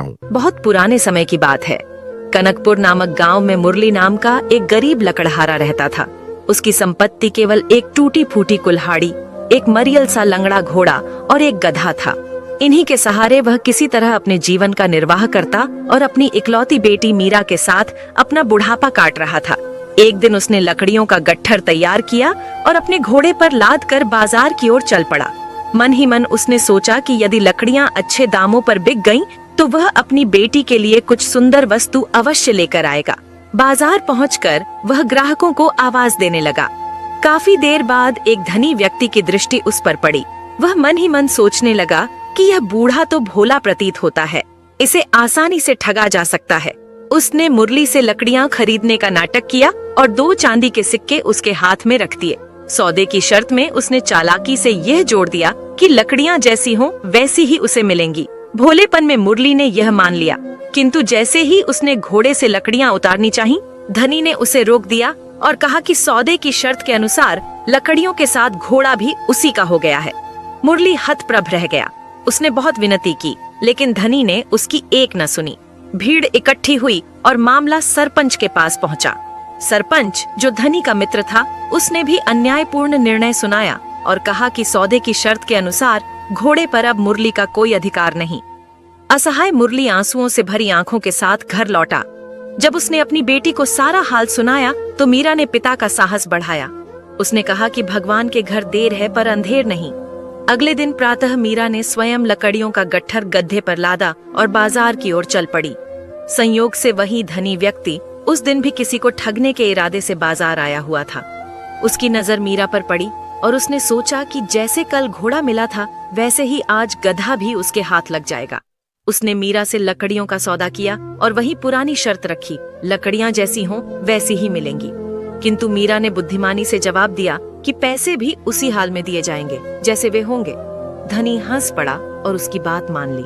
हूँ। बहुत पुराने समय की बात है। कनकपुर नामक गांव में मुरली नाम का एक गरीब लकड़हारा रहता था। उसकी संपत्ति केवल एक टूटी फूटी कुल्हाड़ी, एक मरियल सा लंगड़ा घोड़ा और एक गधा था। इन्हीं के सहारे वह किसी तरह अपने जीवन का निर्वाह करता और अपनी इकलौती बेटी मीरा के साथ अपना बुढ़ापा काट रहा था। एक दिन उसने लकड़ियों का गट्ठर तैयार किया और अपने घोड़े पर लाद कर बाजार की ओर चल पड़ा। मन ही मन उसने सोचा कि यदि लकड़ियां अच्छे दामों पर बिक गईं, तो वह अपनी बेटी के लिए कुछ सुंदर वस्तु अवश्य लेकर आएगा। बाजार पहुंचकर वह ग्राहकों को आवाज देने लगा। काफी देर बाद एक धनी व्यक्ति की दृष्टि उस पर पड़ी। वह मन ही मन सोचने लगा कि यह बूढ़ा तो भोला प्रतीत होता है, इसे आसानी से ठगा जा सकता है। उसने मुरली से लकड़ियां खरीदने का नाटक किया और 2 चांदी के सिक्के उसके हाथ में रख दिए। सौदे की शर्त में उसने चालाकी से यह जोड़ दिया कि लकड़ियां जैसी हों वैसी ही उसे मिलेंगी। भोलेपन में मुरली ने यह मान लिया, किंतु जैसे ही उसने घोड़े से लकड़ियां उतारनी चाही, धनी ने उसे रोक दिया और कहा कि सौदे की शर्त के अनुसार लकड़ियों के साथ घोड़ा भी उसी का हो गया है। मुरली हतप्रभ रह गया। उसने बहुत विनती की, लेकिन धनी ने उसकी एक न सुनी। भीड़ इकट्ठी हुई और मामला सरपंच के पास पहुंचा। सरपंच, जो धनी का मित्र था, उसने भी अन्यायपूर्ण निर्णय सुनाया और कहा कि सौदे की शर्त के अनुसार घोड़े पर अब मुरली का कोई अधिकार नहीं। असहाय मुरली आंसुओं से भरी आंखों के साथ घर लौटा। जब उसने अपनी बेटी को सारा हाल सुनाया तो मीरा ने पिता का साहस बढ़ाया। उसने कहा कि भगवान के घर देर है पर अंधेर नहीं। अगले दिन प्रातः मीरा ने स्वयं लकड़ियों का गट्ठर गड्ढे पर लादा और बाजार की ओर चल पड़ी। संयोग से वही धनी व्यक्ति उस दिन भी किसी को ठगने के इरादे से बाजार आया हुआ था। उसकी नजर मीरा पर पड़ी और उसने सोचा कि जैसे कल घोड़ा मिला था, वैसे ही आज गधा भी उसके हाथ लग जाएगा। उसने मीरा से लकड़ियों का सौदा किया और वही पुरानी शर्त रखी, लकड़ियां जैसी हों वैसी ही मिलेंगी। किंतु मीरा ने बुद्धिमानी से जवाब दिया कि पैसे भी उसी हाल में दिए जाएंगे जैसे वे होंगे। धनी हंस पड़ा और उसकी बात मान ली।